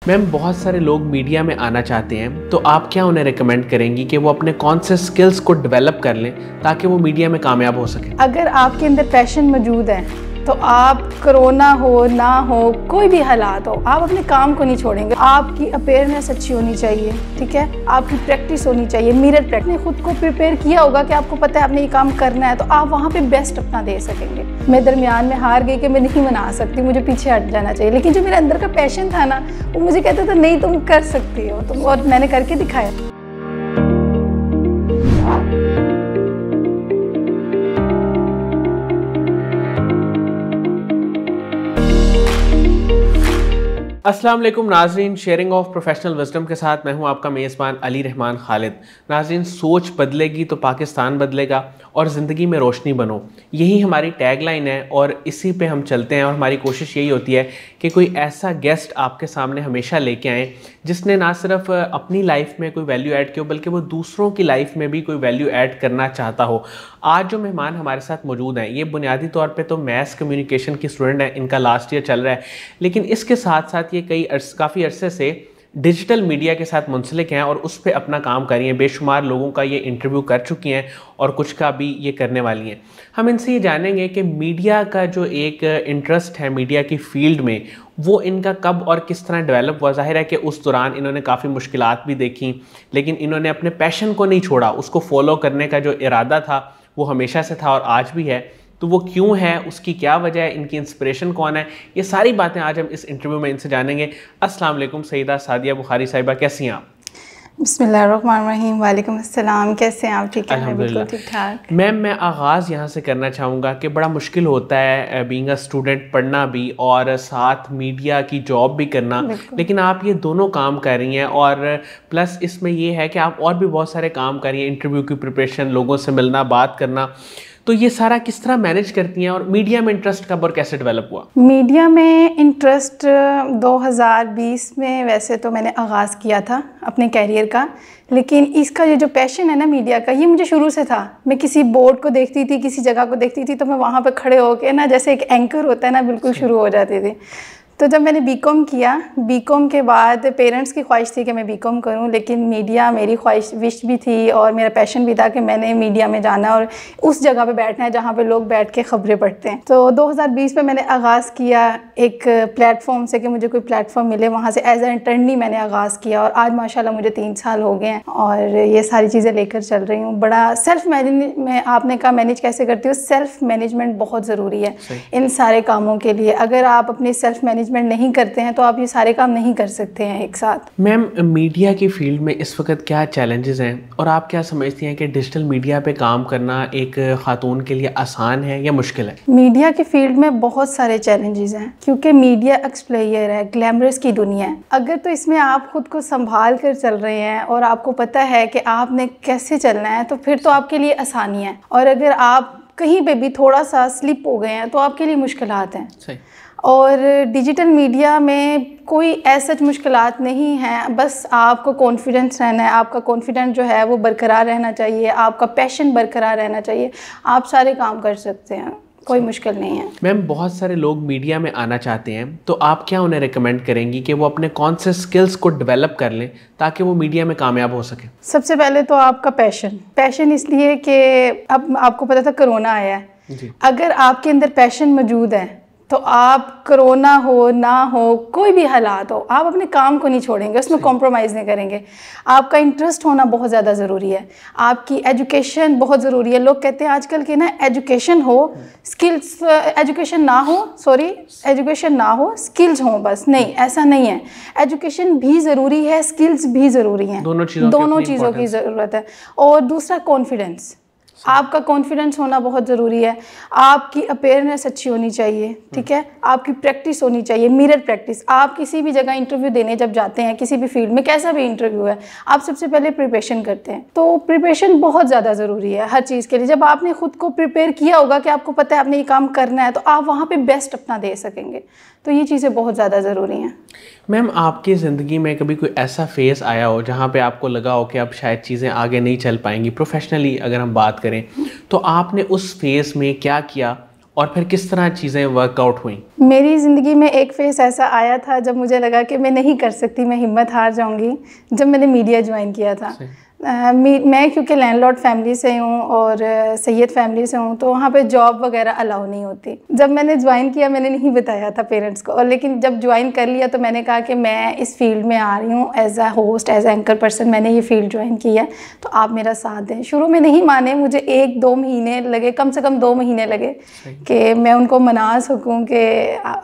Ma'am, बहुत सारे लोग मीडिया में आना चाहते हैं, तो आप क्या उन्हें रिकमेंड करेंगी कि वो अपने कौन से स्किल्स को डेवलप कर लें ताकि वो मीडिया में कामयाब हो सके? अगर आपके अंदर पैशन मौजूद है तो आप कोरोना हो ना हो, कोई भी हालात हो, आप अपने काम को नहीं छोड़ेंगे। आपकी अवेयरनेस अच्छी होनी चाहिए, ठीक है, आपकी प्रैक्टिस होनी चाहिए, मिरर प्रैक्टिस। खुद को प्रिपेयर किया होगा कि आपको पता है आपने ये काम करना है, तो आप वहाँ पे बेस्ट अपना दे सकेंगे। मैं दरमियान में हार गई कि मैं नहीं बना सकती, मुझे पीछे हट जाना चाहिए, लेकिन जो मेरे अंदर का पैशन था ना, वो मुझे कहता था नहीं तुम कर सकती हो तुम, और मैंने करके दिखाया। अस्सलाम वालेकुम नाज़रीन, शेयरिंग ऑफ प्रोफेशनल विजडम के साथ मैं हूं आपका मेज़बान अली रहमान खालिद। नाज़रीन, सोच बदलेगी तो पाकिस्तान बदलेगा और ज़िंदगी में रोशनी बनो, यही हमारी टैगलाइन है और इसी पे हम चलते हैं। और हमारी कोशिश यही होती है कि कोई ऐसा गेस्ट आपके सामने हमेशा लेके आएँ जिसने ना सिर्फ अपनी लाइफ में कोई वैल्यू ऐड की हो, बल्कि वो दूसरों की लाइफ में भी कोई वैल्यू ऐड करना चाहता हो। आज जो मेहमान हमारे साथ मौजूद हैं, ये बुनियादी तौर पे तो मैथ्स कम्युनिकेशन की स्टूडेंट हैं, इनका लास्ट ईयर चल रहा है, लेकिन इसके साथ साथ ये काफ़ी अरसे से डिजिटल मीडिया के साथ मुंसलिक हैं और उस पर अपना काम कर रही हैं। बेशुमार लोगों का ये इंटरव्यू कर चुकी हैं और कुछ का भी ये करने वाली हैं। हम इनसे ये जानेंगे कि मीडिया का जो एक इंटरेस्ट है मीडिया की फील्ड में, वो इनका कब और किस तरह डेवलप हुआ। ज़ाहिर है कि उस दौरान इन्होंने काफ़ी मुश्किलात भी देखी, लेकिन इन्होंने अपने पैशन को नहीं छोड़ा, उसको फॉलो करने का जो इरादा था वो हमेशा से था और आज भी है। तो वो क्यों है, उसकी क्या वजह है, इनकी इंस्पिरेशन कौन है, ये सारी बातें आज हम इस इंटरव्यू में इनसे जानेंगे। अस्सलाम वालेकुम सईदा सादिया बुखारी साहिबा, कैसी हैं आप? बिस्मिल्लाहिर्रहमानिर्रहीम। वालेकुम अस्सलाम। कैसे हैं आप? ठीक है, मैं बिल्कुल ठीक ठाक। मैम, मैं आगाज़ यहाँ से करना चाहूँगा कि बड़ा मुश्किल होता है बीइंग अ स्टूडेंट पढ़ना भी और साथ मीडिया की जॉब भी करना, लेकिन आप ये दोनों काम कर रही हैं और प्लस इसमें ये है कि आप और भी बहुत सारे काम कर रही हैं, इंटरव्यू की प्रिपरेशन, लोगों से मिलना, बात करना। तो ये सारा किस तरह मैनेज करती हैं और मीडिया में इंटरेस्ट कब और कैसे डेवलप हुआ? मीडिया में इंटरेस्ट 2020 में वैसे तो मैंने आगाज़ किया था अपने कैरियर का, लेकिन इसका ये जो पैशन है ना मीडिया का, ये मुझे शुरू से था। मैं किसी बोर्ड को देखती थी, किसी जगह को देखती थी, तो मैं वहाँ पे खड़े होके ना, जैसे एक एंकर होता है ना, बिल्कुल शुरू हो जाती थी। तो जब मैंने बीकॉम किया, बीकॉम के बाद पेरेंट्स की ख्वाहिश थी कि मैं बीकॉम करूं, लेकिन मीडिया मेरी ख्वाहिश विश भी थी और मेरा पैशन भी था कि मैंने मीडिया में जाना और उस जगह पे बैठना है जहां पे लोग बैठ के खबरें पढ़ते हैं। तो 2020 में मैंने आगाज़ किया एक प्लेटफॉर्म से कि मुझे कोई प्लेटफॉर्म मिले, वहाँ से एज ए इंटर्नी मैंने आगाज़ किया और आज माशाल्लाह मुझे 3 साल हो गए हैं और ये सारी चीज़ें लेकर चल रही हूँ। बड़ा सेल्फ मैनेज में, आपने कहा मैनेज कैसे करती हूँ, सेल्फ मैनेजमेंट बहुत ज़रूरी है इन सारे कामों के लिए। अगर आप अपनी सेल्फ नहीं करते हैं तो आप ये सारे काम नहीं कर सकते हैं एक साथ। मैम, मीडिया की फील्ड में इस वक्त क्या चैलेंजेस हैं और आप क्या समझती हैं कि डिजिटल मीडिया पे काम करना एक खातून के लिए आसान है या मुश्किल है? मीडिया की फील्ड में बहुत सारे चैलेंजेस हैं, क्योंकि मीडिया एक्सप्लोयर है, ग्लैमरस की दुनिया है। अगर तो इसमें आप खुद को संभाल कर चल रहे हैं और आपको पता है कि आपने कैसे चलना है, तो फिर तो आपके लिए आसानी है। और अगर आप कहीं पे भी थोड़ा सा स्लिप हो गए हैं तो आपके लिए मुश्किलात हैं। सही। और डिजिटल मीडिया में कोई ऐसा मुश्किलात नहीं है, बस आपको कॉन्फिडेंस रहना है, आपका कॉन्फिडेंस जो है वो बरकरार रहना चाहिए, आपका पैशन बरकरार रहना चाहिए, आप सारे काम कर सकते हैं, कोई मुश्किल नहीं है। मैम, बहुत सारे लोग मीडिया में आना चाहते हैं, तो आप क्या उन्हें रिकमेंड करेंगी कि वो अपने कौन से स्किल्स को डेवलप कर लें ताकि वो मीडिया में कामयाब हो सके? सबसे पहले तो आपका पैशन इसलिए कि अब आपको पता था कोरोना आया है। अगर आपके अंदर पैशन मौजूद है तो आप कोरोना हो ना हो, कोई भी हालात हो, आप अपने काम को नहीं छोड़ेंगे, उसमें कॉम्प्रोमाइज़ नहीं करेंगे। आपका इंटरेस्ट होना बहुत ज़्यादा ज़रूरी है, आपकी एजुकेशन बहुत ज़रूरी है। लोग कहते हैं आजकल के ना, एजुकेशन हो, स्किल्स, एजुकेशन ना हो स्किल्स हो, बस नहीं, ऐसा नहीं है। एजुकेशन भी ज़रूरी है, स्किल्स भी ज़रूरी हैं, दोनों चीज़ों की ज़रूरत है। और दूसरा कॉन्फिडेंस, आपका कॉन्फिडेंस होना बहुत ज़रूरी है। आपकी अवेयरनेस अच्छी होनी चाहिए, ठीक है, आपकी प्रैक्टिस होनी चाहिए, मिरर प्रैक्टिस। आप किसी भी जगह इंटरव्यू देने जब जाते हैं, किसी भी फील्ड में, कैसा भी इंटरव्यू है, आप सबसे पहले प्रिपरेशन करते हैं। तो प्रिपरेशन बहुत ज़्यादा ज़रूरी है हर चीज़ के लिए। जब आपने खुद को प्रिपेयर किया होगा कि आपको पता है आपने ये काम करना है, तो आप वहाँ पर बेस्ट अपना दे सकेंगे। तो ये चीज़ें बहुत ज़्यादा ज़रूरी हैं। मैम, आपकी ज़िंदगी में कभी कोई ऐसा फेज़ आया हो जहाँ पे आपको लगा हो कि अब शायद चीज़ें आगे नहीं चल पाएंगी, प्रोफेशनली अगर हम बात करें, तो आपने उस फेज़ में क्या किया और फिर किस तरह चीज़ें वर्कआउट हुई? मेरी ज़िंदगी में एक फेस ऐसा आया था जब मुझे लगा कि मैं नहीं कर सकती, मैं हिम्मत हार जाऊंगी, जब मैंने मीडिया ज्वाइन किया था। मैं क्योंकि लैंडलॉर्ड फैमिली से हूँ और सैयद फैमिली से हूँ, तो वहाँ पे जॉब वगैरह अलाउ नहीं होती। जब मैंने ज्वाइन किया मैंने नहीं बताया था पेरेंट्स को, और लेकिन जब ज्वाइन कर लिया तो मैंने कहा कि मैं इस फील्ड में आ रही हूँ as a host, as a anchor person, मैंने ये फील्ड ज्वाइन की है, तो आप मेरा साथ दें। शुरू में नहीं माने, मुझे 1-2 महीने लगे, कम से कम 2 महीने लगे कि मैं उनको मना सकूँ कि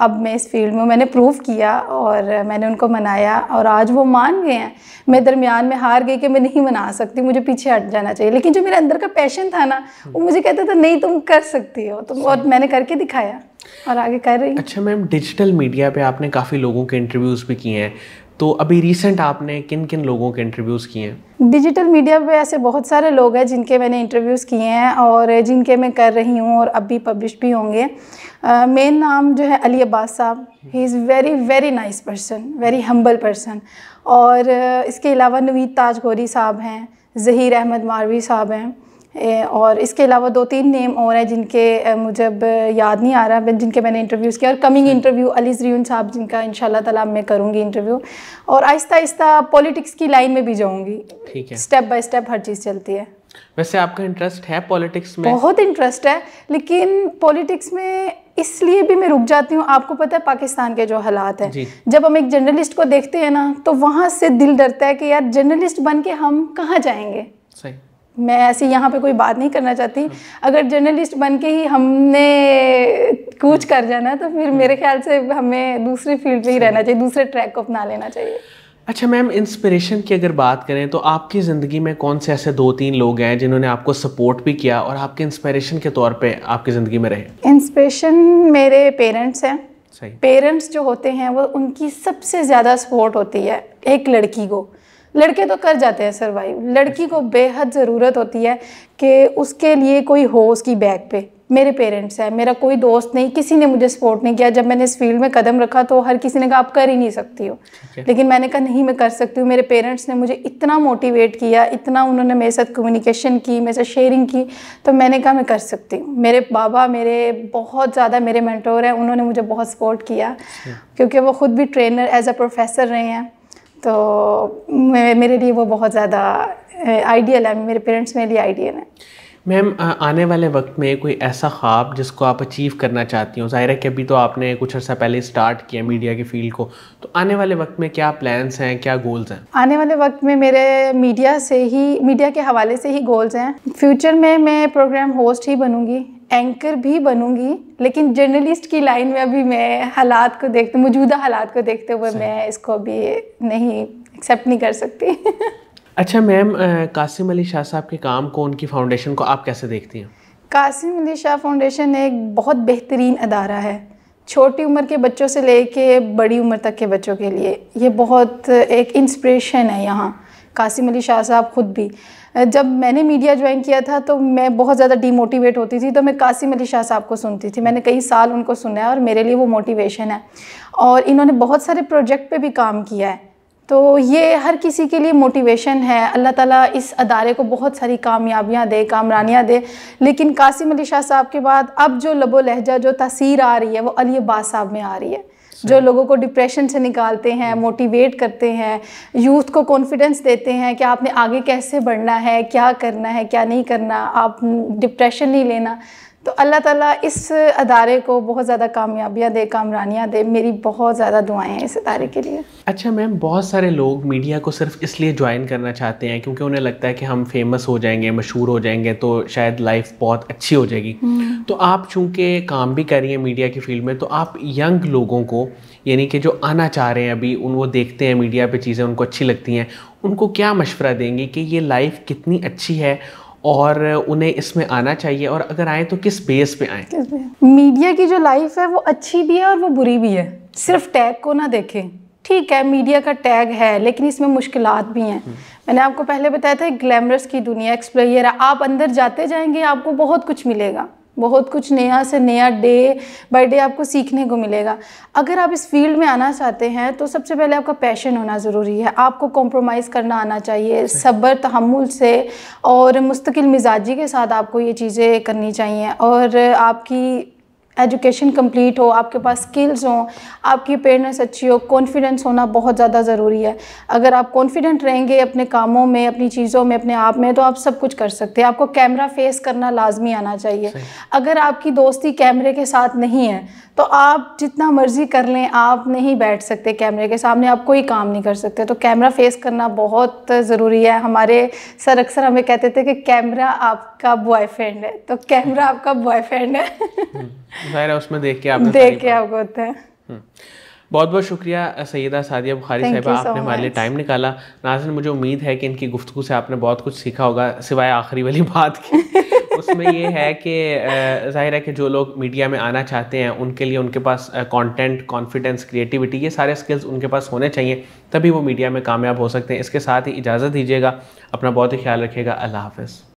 अब मैं इस फील्ड में। मैंने प्रूव किया और मैंने उनको मनाया और आज वो मान गए हैं। मैं दरमियान में हार गई कि मैं नहीं मना सकती, मुझे पीछे हट जाना चाहिए, लेकिन जो मेरे अंदर का पैशन था ना, वो मुझे कहता था नहीं तुम कर सकती हो तुम, और मैंने करके दिखाया और आगे कर रही हूँ। अच्छा मैम, डिजिटल मीडिया पे आपने काफ़ी लोगों के इंटरव्यूज़ भी किए हैं, तो अभी रिसेंट आपने किन किन लोगों के इंटरव्यूज़ किए हैं? डिजिटल मीडिया पे ऐसे बहुत सारे लोग हैं जिनके मैंने इंटरव्यूज़ किए हैं और जिनके मैं कर रही हूँ और अब भी पब्लिश भी होंगे। मेन नाम जो है अली अब्बास साहब, he is very very nice person, very humble person. और इसके अलावा नवीद ताजगोरी साहब हैं, ज़हीर अहमद मारवी साहब हैं, और इसके अलावा 2-3 नेम और हैं जिनके मुझे अब याद नहीं आ रहा, जिनके मैंने इंटरव्यूज़ किया। और कमिंग इंटरव्यू अली ज़रियून साहब, जिनका इंशाल्लाह ताला मैं करूँगी इंटरव्यू, और आहिस्ता आहिस्ता पॉलिटिक्स की लाइन में भी जाऊँगी। ठीक है, स्टेप बाय स्टेप हर चीज़ चलती है। वैसे आपका इंटरेस्ट है पॉलिटिक्स में? बहुत इंटरेस्ट है, लेकिन पॉलिटिक्स में इसलिए भी मैं रुक जाती हूँ। आपको पता है पाकिस्तान के जो हालात हैं, जब हम एक जर्नलिस्ट को देखते हैं ना, तो वहाँ से दिल डरता है कि यार जर्नलिस्ट बन के हम कहाँ जाएंगे। सही। मैं ऐसे यहाँ पे कोई बात नहीं करना चाहती, अगर जर्नलिस्ट बन के ही हमने कूच कर जाना तो फिर मेरे ख्याल से हमें दूसरी फील्ड पे ही रहना चाहिए, दूसरे ट्रैक को अपना लेना चाहिए। अच्छा मैम, इंस्पिरेशन की अगर बात करें तो आपकी ज़िंदगी में कौन से ऐसे 2-3 लोग हैं जिन्होंने आपको सपोर्ट भी किया और आपके इंस्पिरेशन के तौर पे आपकी ज़िंदगी में रहे? इंस्पिरेशन मेरे पेरेंट्स हैं। सही। पेरेंट्स जो होते हैं वो, उनकी सबसे ज़्यादा सपोर्ट होती है एक लड़की को। लड़के तो कर जाते हैं सर्वाइव, लड़की को बेहद ज़रूरत होती है कि उसके लिए कोई हो उसकी बैक पे। मेरे पेरेंट्स हैं, मेरा कोई दोस्त नहीं, किसी ने मुझे सपोर्ट नहीं किया। जब मैंने इस फील्ड में कदम रखा तो हर किसी ने कहा आप कर ही नहीं सकती हो, लेकिन मैंने कहा नहीं मैं कर सकती हूँ। मेरे पेरेंट्स ने मुझे इतना मोटिवेट किया, इतना उन्होंने मेरे साथ कम्युनिकेशन की, मेरे साथ शेयरिंग की, तो मैंने कहा मैं कर सकती हूँ। मेरे बाबा मेरे बहुत ज़्यादा मेरे मेंटोर हैं, उन्होंने मुझे बहुत सपोर्ट किया क्योंकि वो ख़ुद भी ट्रेनर एज अ प्रोफेसर रहे हैं, तो मेरे लिए वो बहुत ज़्यादा आइडियल है। मेरे पेरेंट्स मेरे लिए आइडियल हैं। मैम, आने वाले वक्त में कोई ऐसा ख्वाब जिसको आप अचीव करना चाहती हो? ज़ाहिर है कि अभी तो आपने कुछ अर्सा पहले स्टार्ट किया मीडिया की फील्ड को, तो आने वाले वक्त में क्या प्लान्स हैं, क्या गोल्स हैं? आने वाले वक्त में मेरे मीडिया के हवाले से ही गोल्स हैं। फ्यूचर में मैं प्रोग्राम होस्ट ही बनूंगी, एंकर भी बनूंगी, लेकिन जर्नलिस्ट की लाइन में अभी मैं मौजूदा हालात को देखते हुए मैं इसको अभी नहीं एक्सेप्ट नहीं कर सकती। अच्छा मैम, कासिम अली शाह साहब के काम को, उनकी फाउंडेशन को आप कैसे देखती हैं? कासिम अली शाह फाउंडेशन एक बहुत बेहतरीन अदारा है, छोटी उम्र के बच्चों से लेके बड़ी उम्र तक के बच्चों के लिए। ये बहुत एक इंस्पिरेशन है यहाँ। कासिम अली शाह साहब खुद भी, जब मैंने मीडिया ज्वाइन किया था तो मैं बहुत ज़्यादा डीमोटिवेट होती थी, तो मैं कासिम अली शाह साहब को सुनती थी। मैंने कई साल उनको सुना है और मेरे लिए वो मोटिवेशन है, और इन्होंने बहुत सारे प्रोजेक्ट पे भी काम किया है, तो ये हर किसी के लिए मोटिवेशन है। अल्लाह ताला इस अदारे को बहुत सारी कामयाबियाँ दे, कामरानियाँ दे। लेकिन कासिम अली शाह साहब के बाद अब जो लबो लहजा, जो तासीर आ रही है, वो अली अब्बास साहब में आ रही है, जो लोगों को डिप्रेशन से निकालते हैं, मोटिवेट करते हैं, यूथ को कॉन्फिडेंस देते हैं कि आपने आगे कैसे बढ़ना है, क्या करना है, क्या नहीं करना, आप डिप्रेशन नहीं लेना। तो अल्लाह ताला इस अदारे को बहुत ज़्यादा कामयाबियाँ दे, कामरानियाँ दे। मेरी बहुत ज़्यादा दुआएं हैं इस अदारे के लिए। अच्छा मैम, बहुत सारे लोग मीडिया को सिर्फ इसलिए ज्वाइन करना चाहते हैं क्योंकि उन्हें लगता है कि हम फेमस हो जाएंगे, मशहूर हो जाएंगे तो शायद लाइफ बहुत अच्छी हो जाएगी। तो आप चूँकि काम भी कर रही हैं मीडिया की फील्ड में, तो आप यंग लोगों को, यानी कि जो आना चाह रहे हैं अभी, वो देखते हैं मीडिया पे चीज़ें उनको अच्छी लगती हैं, उनको क्या मशवरा देंगे कि ये लाइफ कितनी अच्छी है और उन्हें इसमें आना चाहिए, और अगर आए तो किस बेस पे आए? मीडिया की जो लाइफ है वो अच्छी भी है और वो बुरी भी है। सिर्फ टैग को ना देखें। ठीक है, मीडिया का टैग है, लेकिन इसमें मुश्किलात भी हैं। मैंने आपको पहले बताया था, ग्लैमरस की दुनिया, एक्सप्लोयर है। आप अंदर जाते जाएंगे आपको बहुत कुछ मिलेगा, बहुत कुछ नया से नया, डे बाय डे आपको सीखने को मिलेगा। अगर आप इस फील्ड में आना चाहते हैं तो सबसे पहले आपका पैशन होना ज़रूरी है। आपको कॉम्प्रोमाइज़ करना आना चाहिए, सब्र तहम्मुल से और मुस्तकिल मिजाजी के साथ आपको ये चीज़ें करनी चाहिए। और आपकी एजुकेशन कंप्लीट हो, आपके पास स्किल्स हों, आपकी अपेयरनेस अच्छी हो, कॉन्फिडेंस होना बहुत ज़्यादा ज़रूरी है। अगर आप कॉन्फिडेंट रहेंगे अपने कामों में, अपनी चीज़ों में, अपने आप में, तो आप सब कुछ कर सकते हैं। आपको कैमरा फेस करना लाजमी आना चाहिए। अगर आपकी दोस्ती कैमरे के साथ नहीं है तो आप जितना मर्जी कर लें, आप नहीं बैठ सकते कैमरे के सामने, आप कोई काम नहीं कर सकते। तो कैमरा फेस करना बहुत ज़रूरी है। हमारे सर अक्सर हमें कहते थे कि कैमरा आपका बॉयफ्रेंड है, तो कैमरा आपका बॉयफ्रेंड है। ज़ाहिर है उसमें देख के आपको होता है। बहुत बहुत शुक्रिया सैयदा सादिया बुखारी साहिबा, आपने हमारे लिए टाइम निकाला। नाज़रीन, मुझे उम्मीद है कि इनकी गुफ्तगू से आपने बहुत कुछ सीखा होगा, सिवाय आखिरी वाली बात की। उसमें ये है कि ज़ाहिर है कि जो लोग मीडिया में आना चाहते हैं उनके लिए उनके पास कंटेंट, कॉन्फिडेंस, क्रिएटिविटी, ये सारे स्किल्स उनके पास होने चाहिए, तभी वो मीडिया में कामयाब हो सकते हैं। इसके साथ ही इजाज़त दीजिएगा, अपना बहुत ही ख्याल रखिएगा। अल्लाह हाफ़िज़।